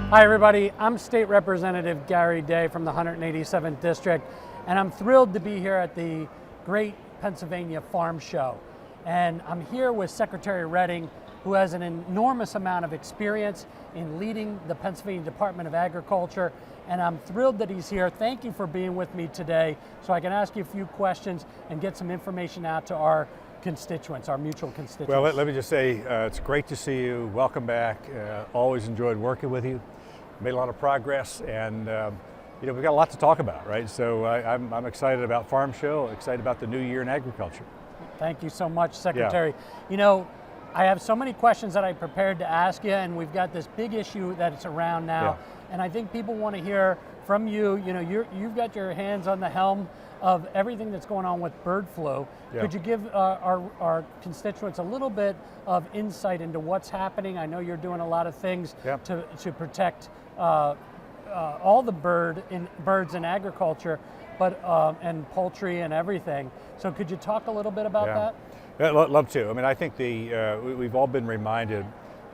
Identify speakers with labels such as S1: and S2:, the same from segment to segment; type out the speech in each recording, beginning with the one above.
S1: Hi everybody, I'm State Representative Gary Day from the 187th District, and I'm thrilled to be here at the Great Pennsylvania Farm Show. And I'm here with Secretary Redding, who has an enormous amount of experience in leading the Pennsylvania Department of Agriculture, and I'm thrilled that he's here. Thank you for being with me today so I can ask you a few questions and get some information out to our constituents, our mutual constituents.
S2: Well, let me just say, it's great to see you. Welcome back. Always enjoyed working with you. Made a lot of progress, and we've got a lot to talk about, right? So I'm excited about Farm Show, excited about the new year in agriculture.
S1: Thank you so much, Secretary.
S2: Yeah.
S1: You know, I have so many questions that I prepared to ask you, and we've got this big issue that's around now,
S2: Yeah.
S1: and I think people want to hear from you. You know, you've got your hands on the helm of everything that's going on with bird flu.
S2: Yeah.
S1: Could you give our constituents a little bit of insight into what's happening? I know you're doing a lot of things
S2: Yeah.
S1: to protect all the birds in agriculture, but and poultry and everything. So could you talk a little bit about that?
S2: Yeah, love to. I mean, I think we've all been reminded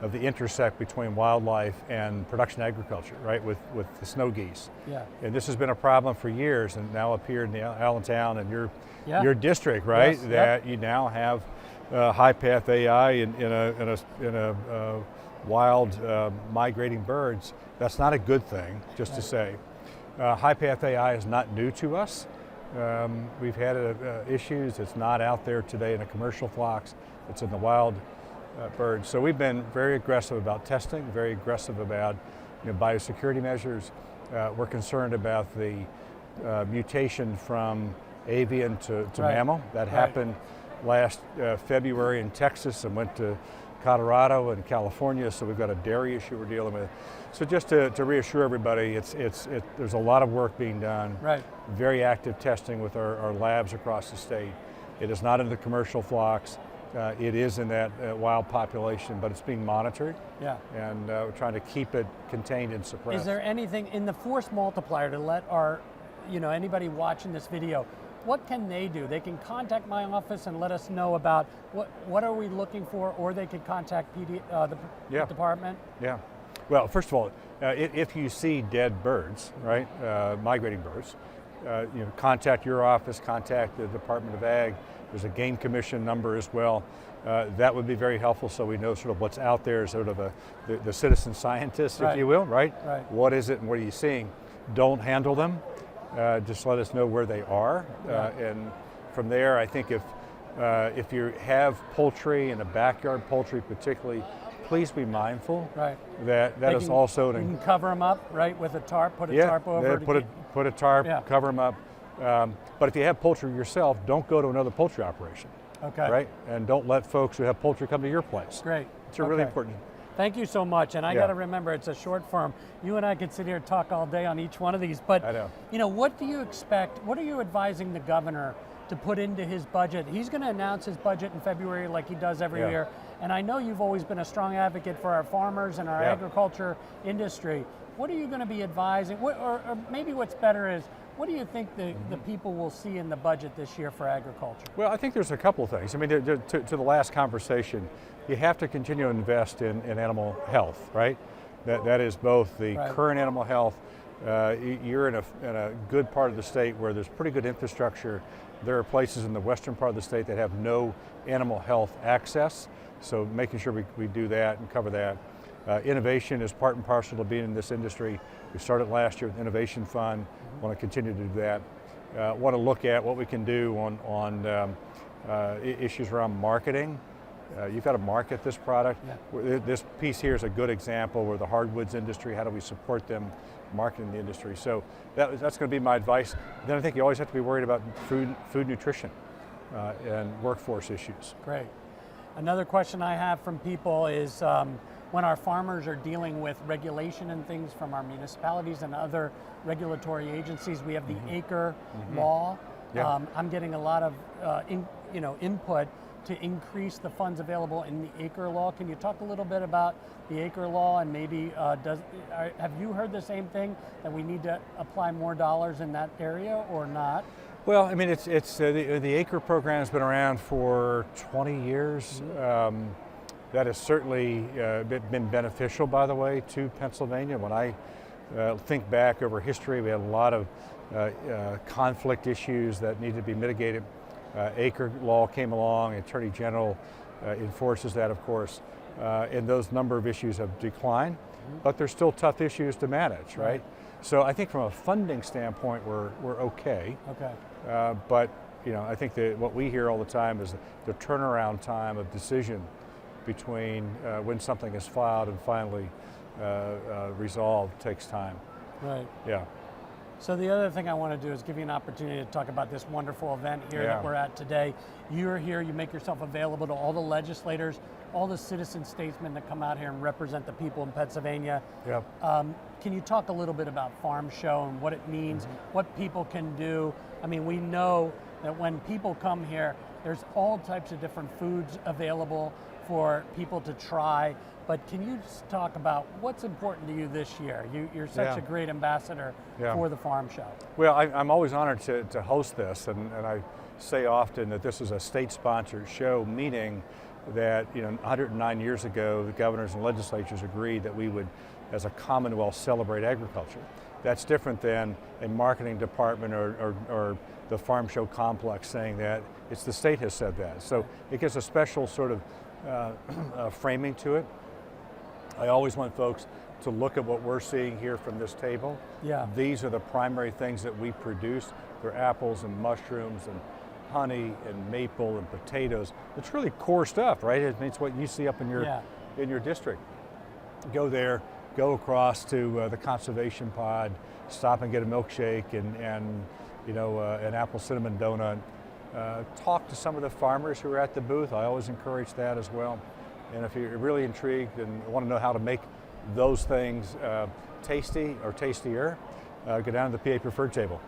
S2: of the intersect between wildlife and production agriculture, right, with the snow geese.
S1: Yeah.
S2: And this has been a problem for years, and now up here in the Allentown and your district, right,
S1: Yes.
S2: that you now have high path AI in a wild migrating birds. That's not a good thing, just to say. High path AI is not new to us. We've had issues. It's not out there today in the commercial flocks. It's in the wild birds. So we've been very aggressive about testing, very aggressive about biosecurity measures. We're concerned about the mutation from avian to mammal. That happened last February in Texas and went to Colorado and California, so we've got a dairy issue we're dealing with. So just to reassure everybody, there's a lot of work being done.
S1: Right.
S2: Very active testing with our labs across the state. It is not in the commercial flocks. It is in that wild population, but it's being monitored.
S1: Yeah.
S2: And we're trying to keep it contained and suppressed.
S1: Is there anything in the force multiplier to let anybody watching this video, what can they do? They can contact my office and let us know about what are we looking for, or they could contact the department?
S2: Yeah. Well, first of all, if you see dead birds, right, migrating birds, contact your office, contact the Department of Ag. There's a Game Commission number as well. That would be very helpful, so we know sort of what's out there, sort of the citizen scientist, if you will, right?
S1: Right.
S2: What is it and what are you seeing? Don't handle them. Just let us know where they are, and from there, I think if you have poultry in a backyard, poultry particularly, please be mindful that is also
S1: you can cover them up, right, with a tarp. Put a tarp over.
S2: Put a tarp, cover them up. But if you have poultry yourself, don't go to another poultry operation.
S1: Okay.
S2: Right, and don't let folks who have poultry come to your place.
S1: Great.
S2: It's really important.
S1: Thank you so much, and I got to remember it's a short form. You and I could sit here and talk all day on each one of these, but
S2: I know.
S1: What do you expect? What are you advising the governor to put into his budget? He's going to announce his budget in February like he does every year, and I know you've always been a strong advocate for our farmers and our agriculture industry. What are you going to be advising? Or maybe what's better is, what do you think the people will see in the budget this year for agriculture?
S2: Well, I think there's a couple of things. I mean, to the last conversation, you have to continue to invest in animal health, right? That is both the current animal health. You're in a good part of the state where there's pretty good infrastructure. There are places in the western part of the state that have no animal health access, so making sure we do that and cover that. Innovation is part and parcel of being in this industry. We started last year with Innovation Fund. Want to continue to do that. Want to look at what we can do on issues around marketing. You've got to market this product. Yeah. This piece here is a good example where the hardwoods industry, how do we support them marketing the industry? So that's going to be my advice. Then I think you always have to be worried about food nutrition and workforce issues.
S1: Great. Another question I have from people is when our farmers are dealing with regulation and things from our municipalities and other regulatory agencies, we have the acre law.
S2: Yeah.
S1: I'm getting a lot of input to increase the funds available in the acre law. Can you talk a little bit about the acre law, and maybe have you heard the same thing, that we need to apply more dollars in that area or not?
S2: Well, I mean, the acre program has been around for 20 years. That has certainly been beneficial, by the way, to Pennsylvania. When I think back over history, we had a lot of conflict issues that needed to be mitigated. Acre law came along, Attorney General enforces that, of course, and those number of issues have declined, but there's still tough issues to manage, right? So I think from a funding standpoint, we're okay. But I think that what we hear all the time is the turnaround time of decision between when something is filed and finally resolved takes time.
S1: Right.
S2: Yeah.
S1: So the other thing I want to do is give you an opportunity to talk about this wonderful event here that we're at today. You're here, you make yourself available to all the legislators, all the citizen statesmen that come out here and represent the people in Pennsylvania.
S2: Yep.
S1: Can you talk a little bit about Farm Show and what it means, what people can do? I mean, we know that when people come here, there's all types of different foods available for people to try, but can you just talk about what's important to you this year? You're such a great ambassador for the Farm Show.
S2: Well, I'm always honored to host this, and I say often that this is a state-sponsored show, meaning that 109 years ago, the governors and legislatures agreed that we would, as a Commonwealth, celebrate agriculture. That's different than a marketing department or the Farm Show complex saying that. It's the state has said that. So it gives a special sort of framing to it. I always want folks to look at what we're seeing here from this table.
S1: Yeah.
S2: These are the primary things that we produce. They're apples and mushrooms and honey and maple and potatoes. It's really core stuff, right? It's what you see up in your district. Go there, go across to the conservation pod, stop and get a milkshake and an apple cinnamon donut. Talk to some of the farmers who are at the booth. I always encourage that as well. And if you're really intrigued and want to know how to make those things tasty or tastier, go down to the PA Preferred table.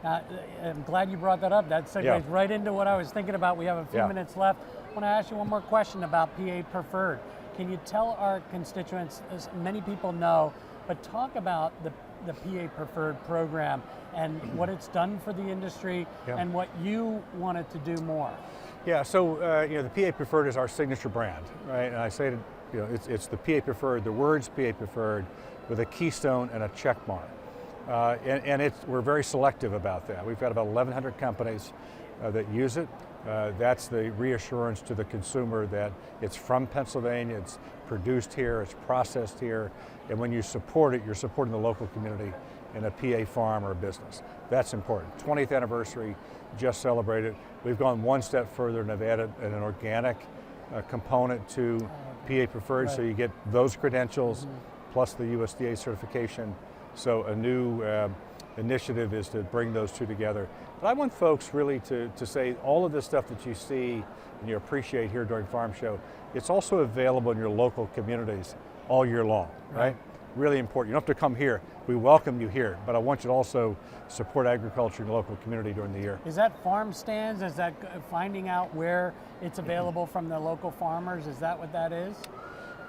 S1: I'm glad you brought that up. That segues right into what I was thinking about. We have a few minutes left. I want to ask you one more question about PA Preferred. Can you tell our constituents, as many people know, but talk about the PA Preferred program and what it's done for the industry and what you wanted to do more?
S2: Yeah, so the PA Preferred is our signature brand, right? And I say that it's the PA Preferred, the words PA Preferred with a keystone and a check mark. And we're very selective about that. We've got about 1,100 companies that use it. That's the reassurance to the consumer that it's from Pennsylvania, it's produced here, it's processed here, and when you support it, you're supporting the local community in a PA farm or a business. That's important. 20th anniversary, just celebrated. We've gone one step further and have added an organic component to PA Preferred, so you get those credentials plus the USDA certification. So a new initiative is to bring those two together. But I want folks really to say all of this stuff that you see and you appreciate here during Farm Show, it's also available in your local communities all year long, right? Really important. You don't have to come here. We welcome you here, but I want you to also support agriculture in the local community during the year.
S1: Is that farm stands? Is that finding out where it's available from the local farmers? Is that what that is?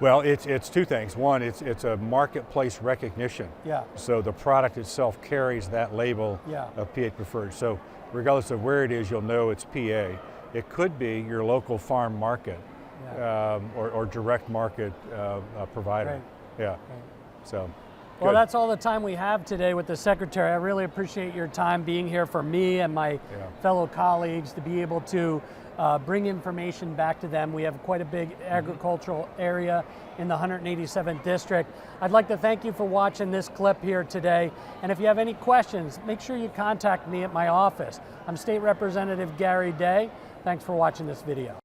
S2: Well, it's two things. One, it's a marketplace recognition.
S1: Yeah.
S2: So the product itself carries that label of PA Preferred. So regardless of where it is, you'll know it's PA. It could be your local farm market or direct market provider.
S1: Right.
S2: Yeah.
S1: Right.
S2: So.
S1: Well, that's all the time we have today with the Secretary. I really appreciate your time being here for me and my fellow colleagues to be able to bring information back to them. We have quite a big agricultural area in the 187th district. I'd like to thank you for watching this clip here today. And if you have any questions, make sure you contact me at my office. I'm State Representative Gary Day. Thanks for watching this video.